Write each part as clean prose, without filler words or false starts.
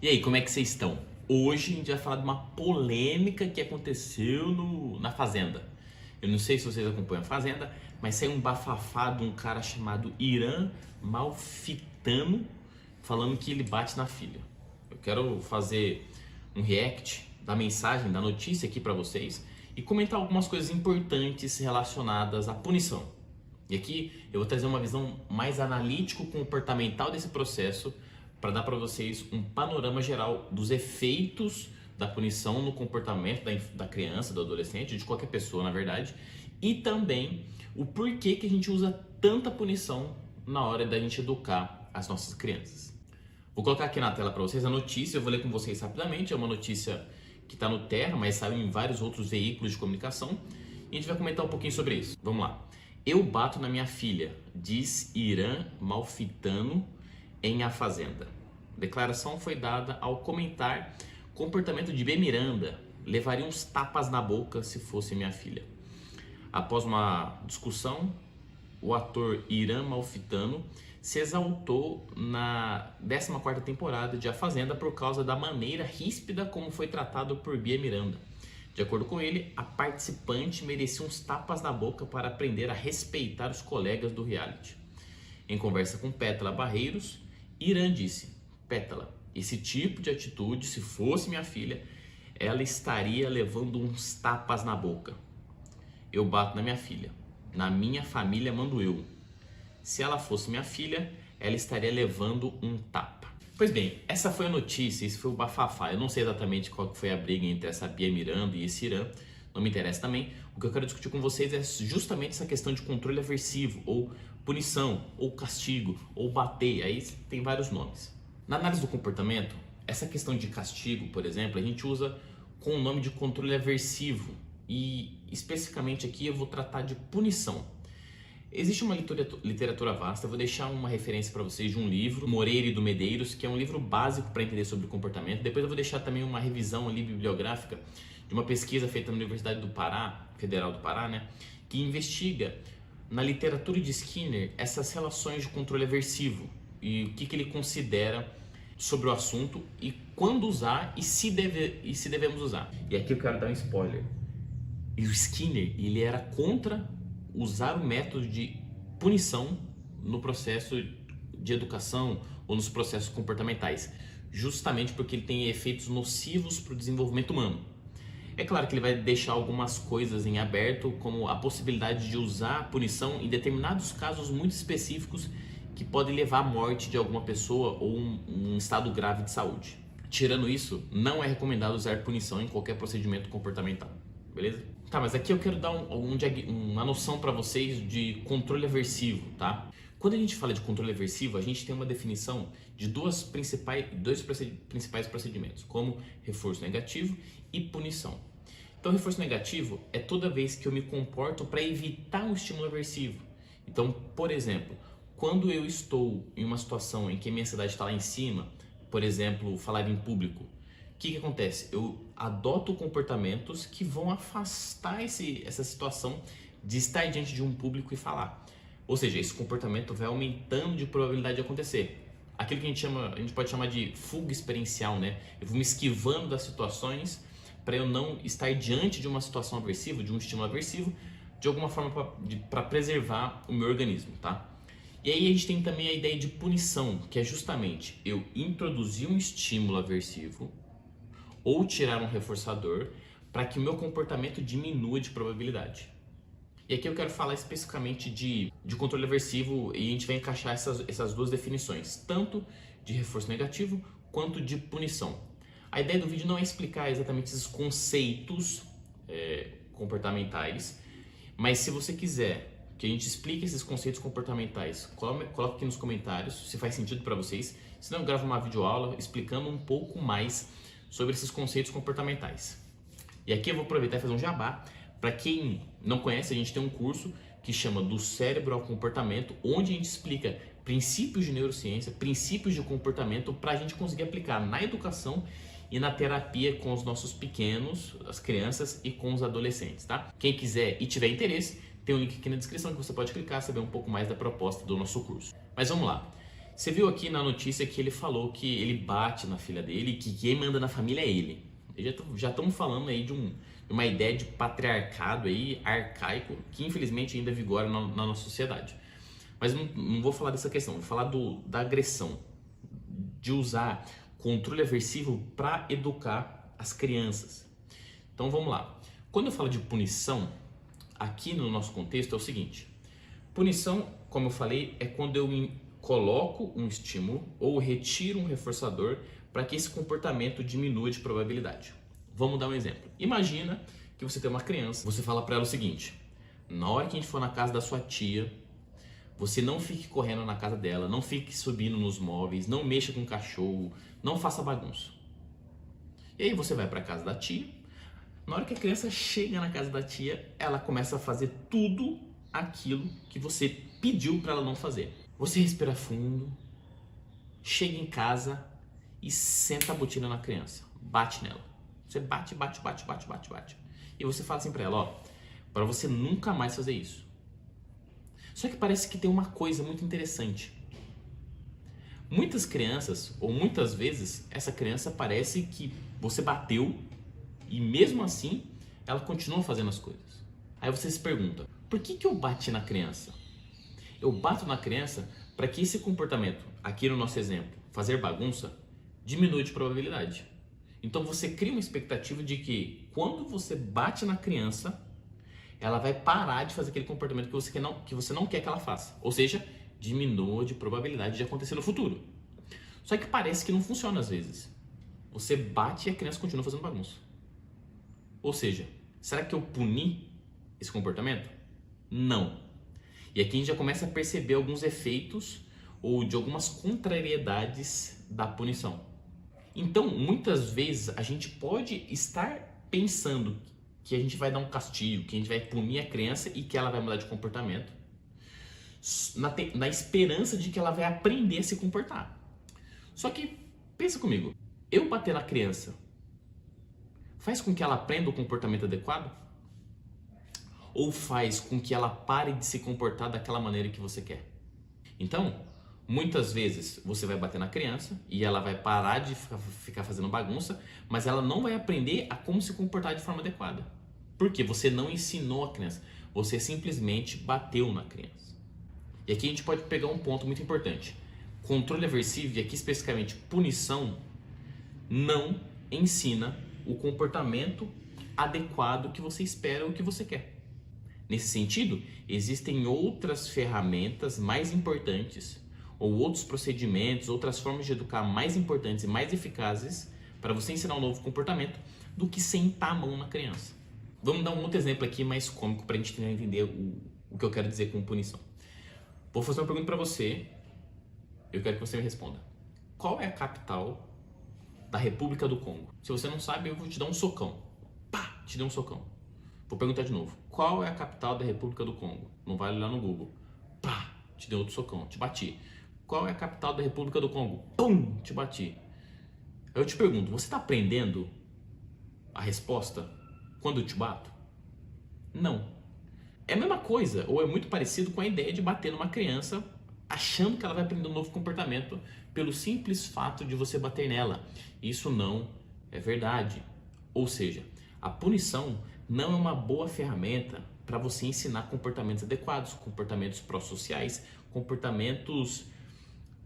E aí, como é que vocês estão? Hoje a gente vai falar de uma polêmica que aconteceu na Fazenda. Eu não sei se vocês acompanham a Fazenda, mas saiu um bafafá de um cara chamado Irã Malfitano falando que ele bate na filha. Eu quero fazer um react da mensagem, da notícia aqui para vocês e comentar algumas coisas importantes relacionadas à punição. E aqui eu vou trazer uma visão mais analítico-comportamental desse processo para dar para vocês um panorama geral dos efeitos da punição no comportamento da criança, do adolescente, de qualquer pessoa, na verdade, e também o porquê que a gente usa tanta punição na hora da gente educar as nossas crianças. Vou colocar aqui na tela para vocês a notícia, eu vou ler com vocês rapidamente, é uma notícia que está no Terra, mas saiu em vários outros veículos de comunicação, e a gente vai comentar um pouquinho sobre isso. Vamos lá. Eu bato na minha filha, diz Irã Malfitano em A Fazenda. A declaração foi dada ao comentar comportamento de B. Miranda, levaria uns tapas na boca se fosse minha filha. Após uma discussão, o ator Irã Malfitano se exaltou na 14ª temporada de A Fazenda por causa da maneira ríspida como foi tratado por Bia Miranda. De acordo com ele, a participante merecia uns tapas na boca para aprender a respeitar os colegas do reality. Em conversa com Pétala Barreiros, Irã disse: Pétala, esse tipo de atitude, se fosse minha filha, ela estaria levando uns tapas na boca. Eu bato na minha filha. Na minha família mando eu. Se ela fosse minha filha, ela estaria levando um tapa. Pois bem, essa foi a notícia, esse foi o bafafá. Eu não sei exatamente qual foi a briga entre essa Bia Miranda e esse Irã, não me interessa também. O que eu quero discutir com vocês é justamente essa questão de controle aversivo, ou punição, ou castigo, ou bater, aí tem vários nomes. Na análise do comportamento, essa questão de castigo, por exemplo, a gente usa com o nome de controle aversivo e especificamente aqui eu vou tratar de punição. Existe uma literatura vasta, eu vou deixar uma referência para vocês de um livro, Moreira e do Medeiros, que é um livro básico para entender sobre comportamento. Depois eu vou deixar também uma revisão ali bibliográfica de uma pesquisa feita na Universidade do Pará, Federal do Pará, né, que investiga na literatura de Skinner essas relações de controle aversivo e o que ele considera sobre o assunto e quando usar e se devemos usar. E aqui eu quero dar um spoiler. E o Skinner, ele era contra usar o método de punição no processo de educação ou nos processos comportamentais, justamente porque ele tem efeitos nocivos para o desenvolvimento humano. É claro que ele vai deixar algumas coisas em aberto, como a possibilidade de usar a punição em determinados casos muito específicos que podem levar à morte de alguma pessoa ou um estado grave de saúde. Tirando isso, não é recomendado usar punição em qualquer procedimento comportamental, beleza? Tá, mas aqui eu quero dar uma noção para vocês de controle aversivo, tá? Quando a gente fala de controle aversivo, a gente tem uma definição de dois principais procedimentos, como reforço negativo e punição. Então, reforço negativo é toda vez que eu me comporto para evitar um estímulo aversivo. Então, por exemplo, quando eu estou em uma situação em que a minha ansiedade está lá em cima, por exemplo, falar em público, o que acontece? Eu adoto comportamentos que vão afastar essa situação de estar diante de um público e falar. Ou seja, esse comportamento vai aumentando de probabilidade de acontecer. Aquilo que a gente pode chamar de fuga experiencial, né? Eu vou me esquivando das situações para eu não estar diante de uma situação aversiva, de um estímulo aversivo, de alguma forma para preservar o meu organismo, tá? E aí a gente tem também a ideia de punição, que é justamente eu introduzir um estímulo aversivo ou tirar um reforçador para que o meu comportamento diminua de probabilidade. E aqui eu quero falar especificamente de controle aversivo e a gente vai encaixar essas duas definições, tanto de reforço negativo quanto de punição. A ideia do vídeo não é explicar exatamente esses conceitos comportamentais, mas se você quiser que a gente explique esses conceitos comportamentais, coloque aqui nos comentários se faz sentido para vocês, senão eu gravo uma videoaula explicando um pouco mais sobre esses conceitos comportamentais. E aqui eu vou aproveitar e fazer um jabá. Para quem não conhece, a gente tem um curso que chama Do Cérebro ao Comportamento, onde a gente explica princípios de neurociência, princípios de comportamento para a gente conseguir aplicar na educação e na terapia com os nossos pequenos, as crianças e com os adolescentes, tá? Quem quiser e tiver interesse, tem um link aqui na descrição que você pode clicar e saber um pouco mais da proposta do nosso curso. Mas vamos lá. Você viu aqui na notícia que ele falou que ele bate na filha dele e que quem manda na família é ele. Já estamos falando aí de uma ideia de patriarcado aí, arcaico, que infelizmente ainda vigora na nossa sociedade. Mas não vou falar dessa questão, vou falar da agressão, de usar controle aversivo para educar as crianças. Então vamos lá. Quando eu falo de punição, aqui no nosso contexto é o seguinte: punição, como eu falei, é quando eu coloco um estímulo ou retiro um reforçador para que esse comportamento diminua de probabilidade. Vamos dar um exemplo. Imagina que você tem uma criança, você fala para ela o seguinte: na hora que a gente for na casa da sua tia, você não fique correndo na casa dela, não fique subindo nos móveis, não mexa com o cachorro, não faça bagunça. E aí você vai para a casa da tia. Na hora que a criança chega na casa da tia, ela começa a fazer tudo aquilo que você pediu para ela não fazer. Você respira fundo, chega em casa e senta a botina na criança, bate nela. Você bate. E você fala assim para ela, ó, para você nunca mais fazer isso. Só que parece que tem uma coisa muito interessante. Muitas crianças, ou muitas vezes, essa criança parece que você bateu e mesmo assim ela continua fazendo as coisas. Aí você se pergunta, por que eu bati na criança? Eu bato na criança para que esse comportamento, aqui no nosso exemplo, fazer bagunça, diminua de probabilidade. Então você cria uma expectativa de que quando você bate na criança, ela vai parar de fazer aquele comportamento que você não quer que ela faça. Ou seja, diminua de probabilidade de acontecer no futuro. Só que parece que não funciona às vezes. Você bate e a criança continua fazendo bagunça. Ou seja, será que eu puni esse comportamento? Não. E aqui a gente já começa a perceber alguns efeitos ou de algumas contrariedades da punição. Então, muitas vezes a gente pode estar pensando que a gente vai dar um castigo, que a gente vai punir a criança e que ela vai mudar de comportamento, na esperança de que ela vai aprender a se comportar. Só que, pensa comigo, eu bater na criança faz com que ela aprenda o comportamento adequado? Ou faz com que ela pare de se comportar daquela maneira que você quer? Então, muitas vezes você vai bater na criança e ela vai parar de ficar fazendo bagunça, mas ela não vai aprender a como se comportar de forma adequada. Porque você não ensinou a criança, você simplesmente bateu na criança. E aqui a gente pode pegar um ponto muito importante. Controle aversivo, e aqui especificamente punição, não ensina o comportamento adequado que você espera ou que você quer. Nesse sentido, existem outras ferramentas mais importantes ou outros procedimentos, outras formas de educar mais importantes e mais eficazes para você ensinar um novo comportamento do que sentar a mão na criança. Vamos dar um outro exemplo aqui mais cômico para a gente entender o que eu quero dizer com punição. Vou fazer uma pergunta para você, eu quero que você me responda. Qual é a capital da República do Congo? Se você não sabe, eu vou te dar um socão. Pá, te dei um socão. Vou perguntar de novo. Qual é a capital da República do Congo? Não vai olhar no Google. Pá, te dei outro socão, te bati. Qual é a capital da República do Congo? Pum, te bati. Eu te pergunto, você está aprendendo a resposta quando eu te bato? Não. É a mesma coisa, ou é muito parecido com a ideia de bater numa criança achando que ela vai aprender um novo comportamento pelo simples fato de você bater nela. Isso não é verdade. Ou seja, a punição não é uma boa ferramenta para você ensinar comportamentos adequados, comportamentos pró-sociais, comportamentos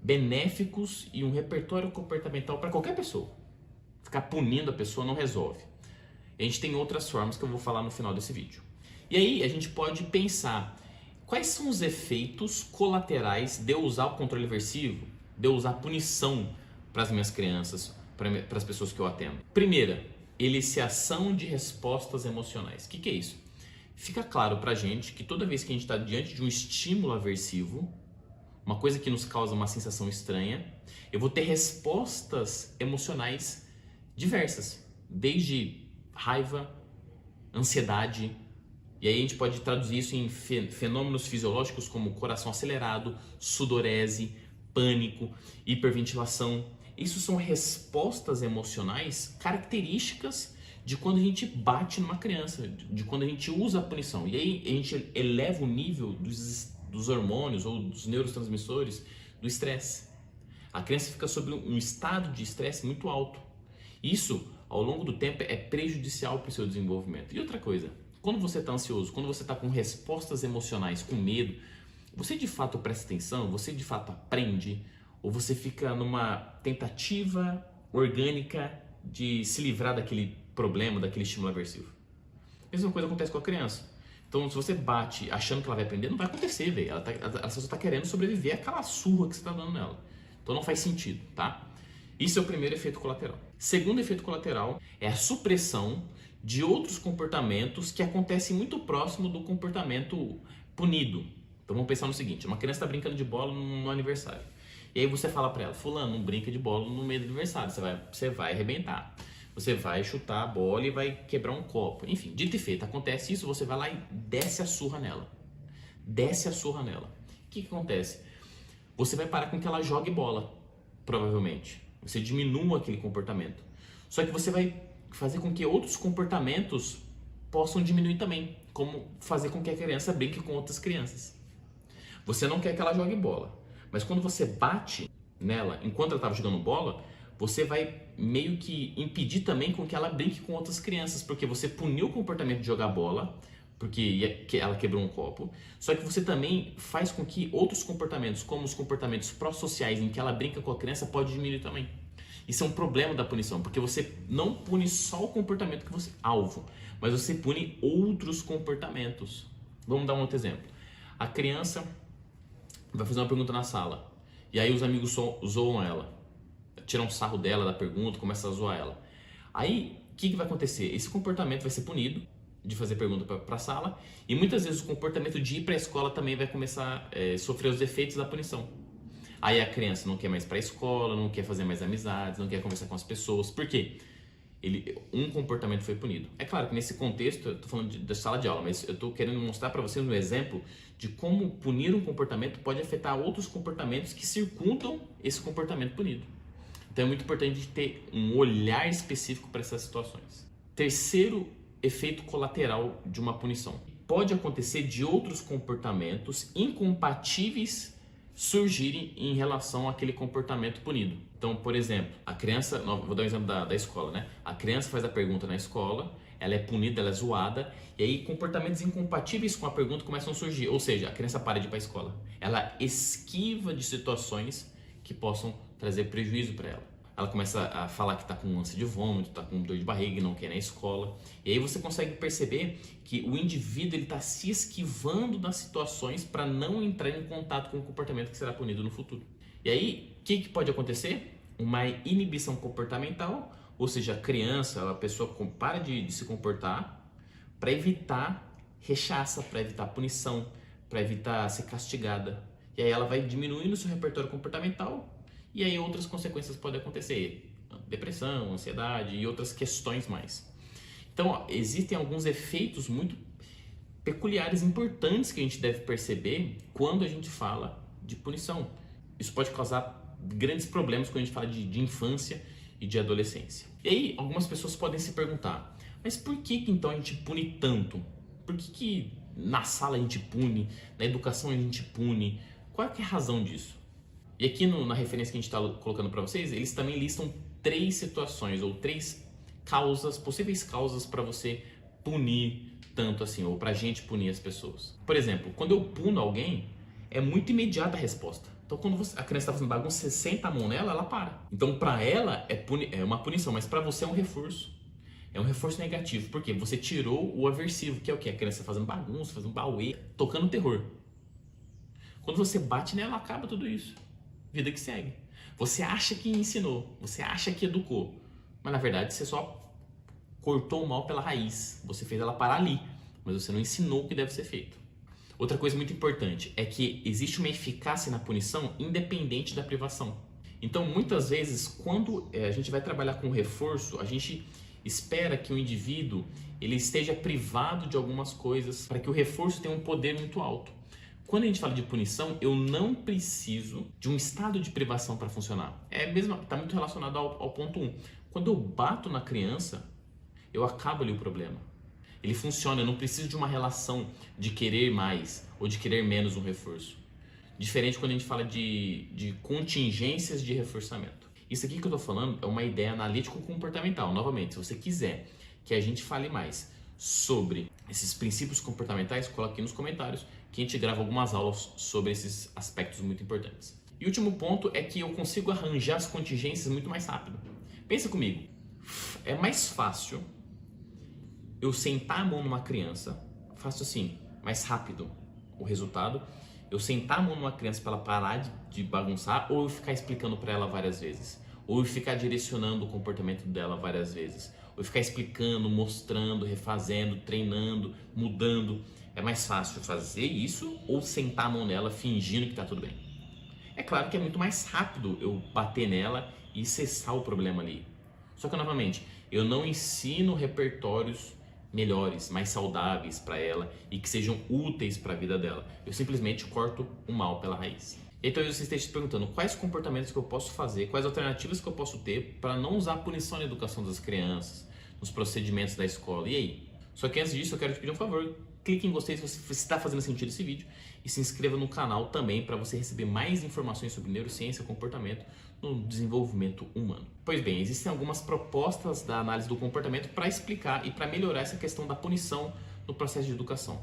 benéficos e um repertório comportamental para qualquer pessoa. Ficar punindo a pessoa não resolve. A gente tem outras formas que eu vou falar no final desse vídeo. E aí a gente pode pensar quais são os efeitos colaterais de eu usar o controle aversivo, de eu usar punição para as minhas crianças, para as pessoas que eu atendo. Primeira, eliciação de respostas emocionais. O que é isso? Fica claro para a gente que toda vez que a gente está diante de um estímulo aversivo, uma coisa que nos causa uma sensação estranha, eu vou ter respostas emocionais diversas, desde raiva, ansiedade, e aí a gente pode traduzir isso em fenômenos fisiológicos como coração acelerado, sudorese, pânico, hiperventilação. Isso são respostas emocionais características de quando a gente bate numa criança, de quando a gente usa a punição. E aí a gente eleva o nível dos hormônios ou dos neurotransmissores do estresse. A criança fica sob um estado de estresse muito alto. Isso, ao longo do tempo, é prejudicial para o seu desenvolvimento. E outra coisa, quando você está ansioso, quando você está com respostas emocionais, com medo, você de fato presta atenção? Você de fato aprende? Ou você fica numa tentativa orgânica de se livrar daquele problema, daquele estímulo aversivo? Mesma coisa acontece com a criança. Então, se você bate achando que ela vai aprender, não vai acontecer, velho. Ela só está querendo sobreviver àquela surra que você está dando nela. Então, não faz sentido, tá? Isso é o primeiro efeito colateral. Segundo efeito colateral é a supressão de outros comportamentos que acontecem muito próximo do comportamento punido. Então, vamos pensar no seguinte: uma criança está brincando de bola no aniversário. E aí você fala para ela: fulano, não brinca de bola no meio do aniversário, você vai arrebentar. Você vai chutar a bola e vai quebrar um copo. Enfim, dito e feito, acontece isso, você vai lá e desce a surra nela. Desce a surra nela. O que acontece? Você vai parar com que ela jogue bola, provavelmente. Você diminua aquele comportamento. Só que você vai fazer com que outros comportamentos possam diminuir também. Como fazer com que a criança brinque com outras crianças. Você não quer que ela jogue bola. Mas quando você bate nela enquanto ela estava jogando bola, você vai meio que impedir também com que ela brinque com outras crianças, porque você puniu o comportamento de jogar bola, porque ela quebrou um copo, só que você também faz com que outros comportamentos, como os comportamentos pró-sociais em que ela brinca com a criança, pode diminuir também. Isso é um problema da punição, porque você não pune só o comportamento que você alvo, mas você pune outros comportamentos. Vamos dar um outro exemplo. A criança vai fazer uma pergunta na sala, e aí os amigos zoam ela. Tiram um sarro dela da pergunta, começa a zoar ela. Aí, o que vai acontecer? Esse comportamento vai ser punido, de fazer pergunta para a sala, e muitas vezes o comportamento de ir para a escola também vai começar a sofrer os efeitos da punição. Aí a criança não quer mais ir para a escola, não quer fazer mais amizades, não quer conversar com as pessoas. Por quê? Um comportamento foi punido. É claro que nesse contexto, eu estou falando da sala de aula, mas eu estou querendo mostrar para vocês um exemplo de como punir um comportamento pode afetar outros comportamentos que circundam esse comportamento punido. Então é muito importante ter um olhar específico para essas situações. Terceiro efeito colateral de uma punição. Pode acontecer de outros comportamentos incompatíveis surgirem em relação àquele comportamento punido. Então, por exemplo, a criança, vou dar um exemplo da escola, né? A criança faz a pergunta na escola, ela é punida, ela é zoada, e aí comportamentos incompatíveis com a pergunta começam a surgir. Ou seja, a criança para de ir para a escola. Ela esquiva de situações que possam trazer prejuízo para ela. Ela começa a falar que está com ânsia de vômito, está com dor de barriga e não quer ir na escola. E aí você consegue perceber que o indivíduo está se esquivando das situações para não entrar em contato com o comportamento que será punido no futuro. E aí, o que pode acontecer? Uma inibição comportamental, ou seja, a criança, a pessoa para de se comportar para evitar rechaça, para evitar punição, para evitar ser castigada. E aí ela vai diminuindo o seu repertório comportamental. E aí outras consequências podem acontecer, depressão, ansiedade e outras questões mais. Então, existem alguns efeitos muito peculiares, importantes que a gente deve perceber quando a gente fala de punição. Isso pode causar grandes problemas quando a gente fala de infância e de adolescência. E aí, algumas pessoas podem se perguntar, mas por que então a gente pune tanto? Por que na sala a gente pune, na educação a gente pune? Qual é a razão disso? E aqui na referência que a gente está colocando para vocês, eles também listam 3 situações ou 3 causas, possíveis causas para você punir tanto assim, ou para a gente punir as pessoas. Por exemplo, quando eu puno alguém, é muito imediata a resposta. Então, quando a criança está fazendo bagunça, você senta a mão nela, ela para. Então, para ela é uma punição, mas para você é um reforço. É um reforço negativo, porque você tirou o aversivo, que é o quê? A criança fazendo bagunça, fazendo bauê, tocando terror. Quando você bate nela, acaba tudo isso. Vida que segue. Você acha que ensinou, você acha que educou, mas na verdade você só cortou o mal pela raiz. Você fez ela parar ali, mas você não ensinou o que deve ser feito. Outra coisa muito importante é que existe uma eficácia na punição independente da privação. Então, muitas vezes, quando a gente vai trabalhar com reforço, a gente espera que o indivíduo ele esteja privado de algumas coisas para que o reforço tenha um poder muito alto. Quando a gente fala de punição, eu não preciso de um estado de privação para funcionar. Está muito relacionado ao ponto 1. Quando eu bato na criança, eu acabo ali o problema. Ele funciona, eu não preciso de uma relação de querer mais ou de querer menos um reforço. Diferente quando a gente fala de contingências de reforçamento. Isso aqui que eu estou falando é uma ideia analítico-comportamental. Novamente, se você quiser que a gente fale mais sobre esses princípios comportamentais, coloque aqui nos comentários que a gente grava algumas aulas sobre esses aspectos muito importantes. E o último ponto é que eu consigo arranjar as contingências muito mais rápido. Pensa comigo, é mais fácil eu sentar a mão numa criança, faço assim, mais rápido o resultado, eu sentar a mão numa criança para ela parar de bagunçar, ou eu ficar explicando para ela várias vezes, ou eu ficar direcionando o comportamento dela várias vezes, ou eu ficar explicando, mostrando, refazendo, treinando, mudando. É mais fácil fazer isso ou sentar a mão nela fingindo que está tudo bem? É claro que é muito mais rápido eu bater nela e cessar o problema ali. Só que, novamente, eu não ensino repertórios melhores, mais saudáveis para ela e que sejam úteis para a vida dela. Eu simplesmente corto o mal pela raiz. Então você esteja se perguntando quais comportamentos que eu posso fazer, quais alternativas que eu posso ter para não usar punição na educação das crianças, nos procedimentos da escola. E aí? Só que antes disso eu quero te pedir um favor. Clique em gostei se você está fazendo sentido esse vídeo e se inscreva no canal também para você receber mais informações sobre neurociência e comportamento no desenvolvimento humano. Pois bem, existem algumas propostas da análise do comportamento para explicar e para melhorar essa questão da punição no processo de educação.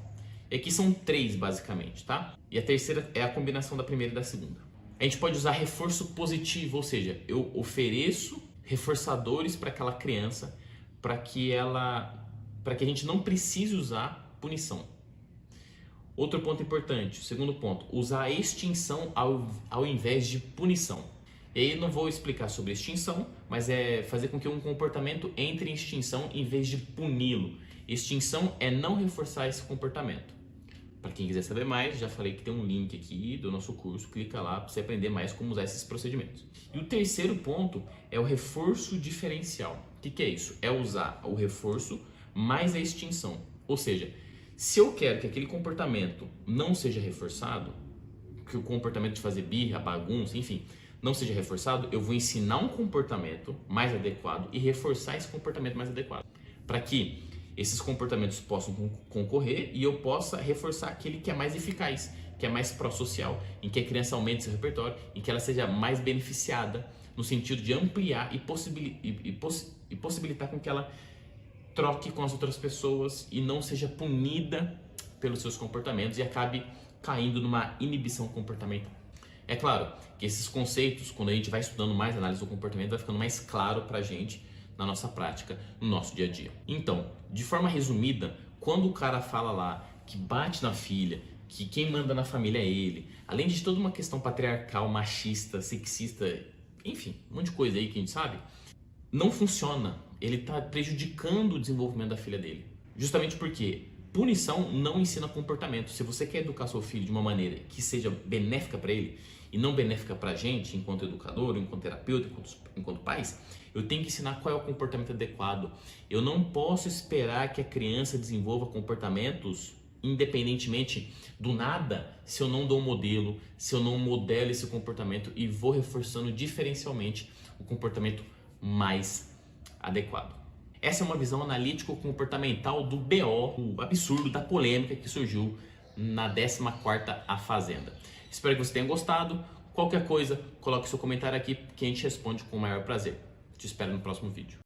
E aqui são 3 basicamente, tá? E a terceira é a combinação da primeira e da segunda. A gente pode usar reforço positivo, ou seja, eu ofereço reforçadores para aquela criança para que a gente não precise usar punição. Outro ponto importante, o segundo ponto, usar a extinção ao invés de punição. E aí não vou explicar sobre extinção, mas é fazer com que um comportamento entre em extinção em vez de puni-lo. Extinção é não reforçar esse comportamento. Para quem quiser saber mais, já falei que tem um link aqui do nosso curso, clica lá para você aprender mais como usar esses procedimentos. E o terceiro ponto é o reforço diferencial. O que é isso? É usar o reforço mais a extinção. Ou seja, se eu quero que aquele comportamento não seja reforçado, que o comportamento de fazer birra, bagunça, enfim, não seja reforçado, eu vou ensinar um comportamento mais adequado e reforçar esse comportamento mais adequado, para que esses comportamentos possam concorrer e eu possa reforçar aquele que é mais eficaz, que é mais pró-social, em que a criança aumente seu repertório, em que ela seja mais beneficiada, no sentido de ampliar e possibilitar com que ela troque com as outras pessoas e não seja punida pelos seus comportamentos e acabe caindo numa inibição comportamental. É claro que esses conceitos, quando a gente vai estudando mais análise do comportamento, vai ficando mais claro pra gente na nossa prática, no nosso dia a dia. Então, de forma resumida, quando o cara fala lá que bate na filha, que quem manda na família é ele, além de toda uma questão patriarcal, machista, sexista, enfim, um monte de coisa aí que a gente sabe, não funciona. Ele está prejudicando o desenvolvimento da filha dele. Justamente porque punição não ensina comportamento. Se você quer educar seu filho de uma maneira que seja benéfica para ele e não benéfica para a gente, enquanto educador, enquanto terapeuta, enquanto pais, eu tenho que ensinar qual é o comportamento adequado. Eu não posso esperar que a criança desenvolva comportamentos independentemente do nada se eu não dou um modelo, se eu não modelo esse comportamento e vou reforçando diferencialmente o comportamento mais adequado. Essa é uma visão analítico-comportamental do BO, o absurdo da polêmica que surgiu na 14ª A Fazenda. Espero que você tenha gostado. Qualquer coisa, coloque seu comentário aqui que a gente responde com o maior prazer. Te espero no próximo vídeo.